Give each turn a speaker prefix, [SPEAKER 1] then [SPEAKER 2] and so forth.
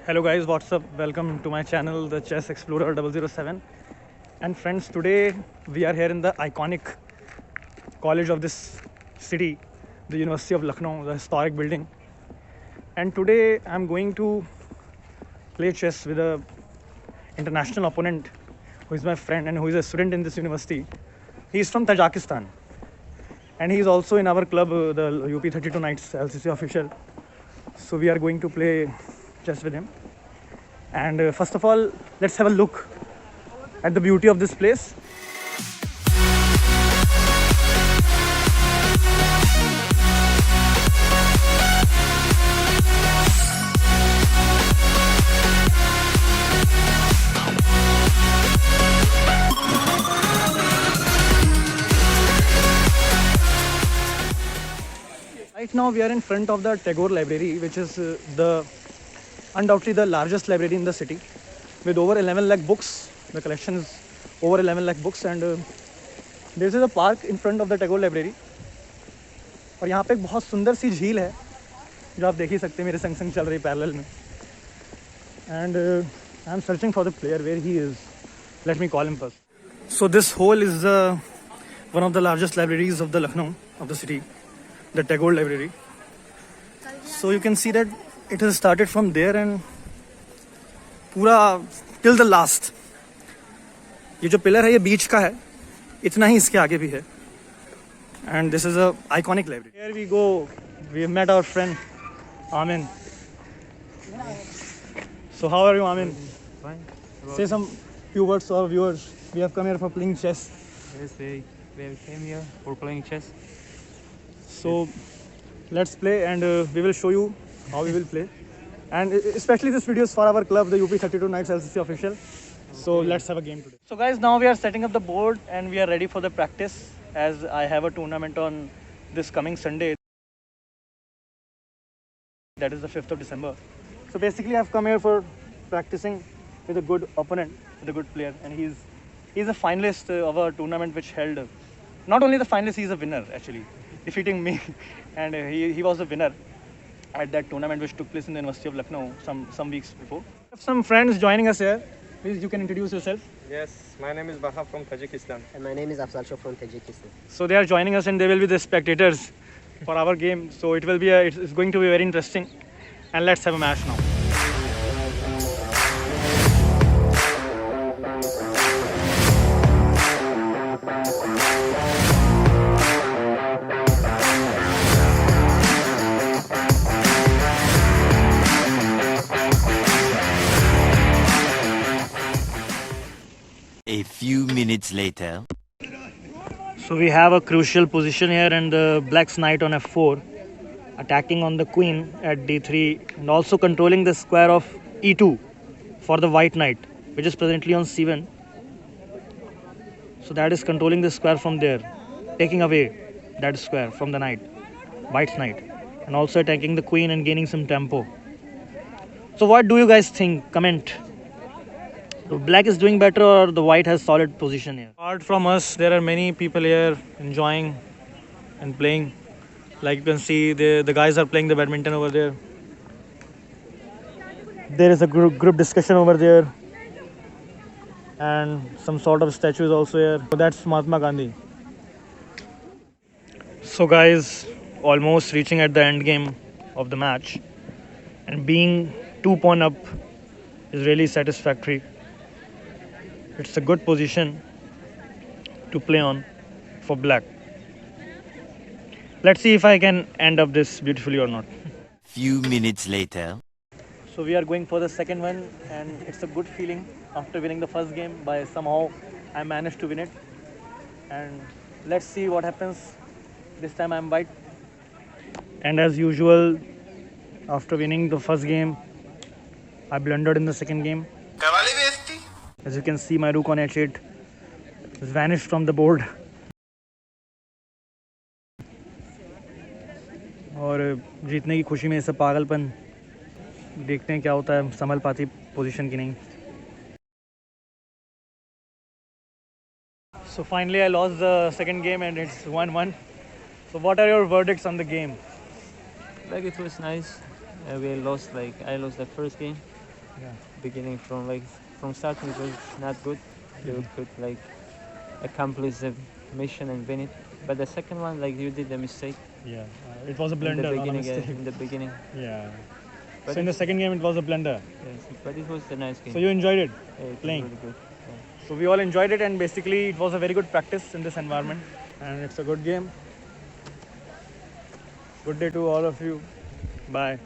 [SPEAKER 1] Hello guys, what's up? Welcome to my channel, the Chess Explorer 007. And friends, today we are here in the iconic college of this city, the University of Lucknow, the historic building. And today I'm going to play chess with a international opponent who is my friend and who is a student in this university. He is from Tajikistan. And he is also in our club, the UP32 Knights LCC official. So we are going to play chess with him. And first of all, let's have a look at the beauty of this place. Right now we are in front of the Tagore Library, which is undoubtedly the largest library in the city, with over 11 lakh books. The collection is over 11 lakh books, and there is a park in front of the Tagore Library. और यहाँ पे एक बहुत सुंदर सी झील है जो आप देख ही सकते हैं, मेरे संग संग चल रही पैरेलल में. And I am searching for the player. Where he is? Let me call him first. So this hole is one of the largest libraries of the Lucknow, of the city, the Tagore Library. So you can see that it has started from there and पूरा till the last. ये जो pillar है ये बीच का है, इतना ही इसके आगे भी है. And this is a iconic library. Here we go. We have met our friend Amin. So how are you, Amin?
[SPEAKER 2] Fine.
[SPEAKER 1] Say some few words to our viewers. We have come here for playing chess.
[SPEAKER 2] Yes, we came here for playing chess.
[SPEAKER 1] So let's play, and we will show you how we will play. And especially this video is for our club, the UP32 Knights LCC official. So let's have a game today. So guys, now we are setting up the board and we are ready for the practice, as I have a tournament on this coming Sunday. That is the 5th of December. So basically I've come here for practicing with a good opponent, with a good player, and he's a finalist of a tournament which held, not only the finalist, he's a winner actually, defeating me. And he was a winner at that tournament which took place in the University of Lucknow some weeks before. We have some friends joining us here. Please, you can introduce yourself.
[SPEAKER 3] Yes, my name is Baha from Tajikistan.
[SPEAKER 4] And my name is Afzal Shah from Tajikistan.
[SPEAKER 1] So they are joining us and they will be the spectators for our game. So it's going to be very interesting. And let's have a match now.
[SPEAKER 5] A few minutes later.
[SPEAKER 1] So we have a crucial position here, and the black's knight on f4, attacking on the queen at d3, and also controlling the square of e2 for the white knight, which is presently on c1. So that is controlling the square from there, taking away that square from the knight, white's knight, and also attacking the queen and gaining some tempo. So what do you guys think? Comment. So black is doing better or the white has solid position here? Apart from us, there are many people here enjoying and playing. Like you can see, the guys are playing the badminton over there. There is a group discussion over there. And some sort of statues also here. So that's Mahatma Gandhi. So guys, almost reaching at the end game of the match. And being 2 points up is really satisfactory. It's a good position to play on for black. Let's see if I can end up this beautifully or not.
[SPEAKER 5] Few minutes later.
[SPEAKER 1] So we are going for the second one, and it's a good feeling after winning the first game. By somehow I managed to win it. And let's see what happens. This time I'm white. And as usual, after winning the first game, I blundered in the second game. As you can see, my rook on h8 has vanished from the board. और जीतने की खुशी में ये सब पागलपन, देखते हैं क्या होता है, संभल पाती पोजीशन की नहीं. So finally I lost the second game and it's 1-1. So what are your verdicts on the game?
[SPEAKER 2] Like it was nice. I lost the first game,
[SPEAKER 1] Yeah.
[SPEAKER 2] Beginning from starting it was not good. You could like accomplish the mission and win it. But the second one, like you did a mistake
[SPEAKER 1] Yeah. It was a
[SPEAKER 2] in
[SPEAKER 1] blunder,
[SPEAKER 2] the
[SPEAKER 1] not a
[SPEAKER 2] beginning.
[SPEAKER 1] mistake.
[SPEAKER 2] In the beginning,
[SPEAKER 1] Yeah.
[SPEAKER 2] but
[SPEAKER 1] So in the second game, it was a blunder.
[SPEAKER 2] yes, but it was a nice game.
[SPEAKER 1] So you enjoyed it.
[SPEAKER 2] Yeah, it was
[SPEAKER 1] playing?
[SPEAKER 2] really good. Yeah.
[SPEAKER 1] So we all enjoyed it, and basically it was a very good practice in this environment, and it's a good game. Good day to all of you. Bye.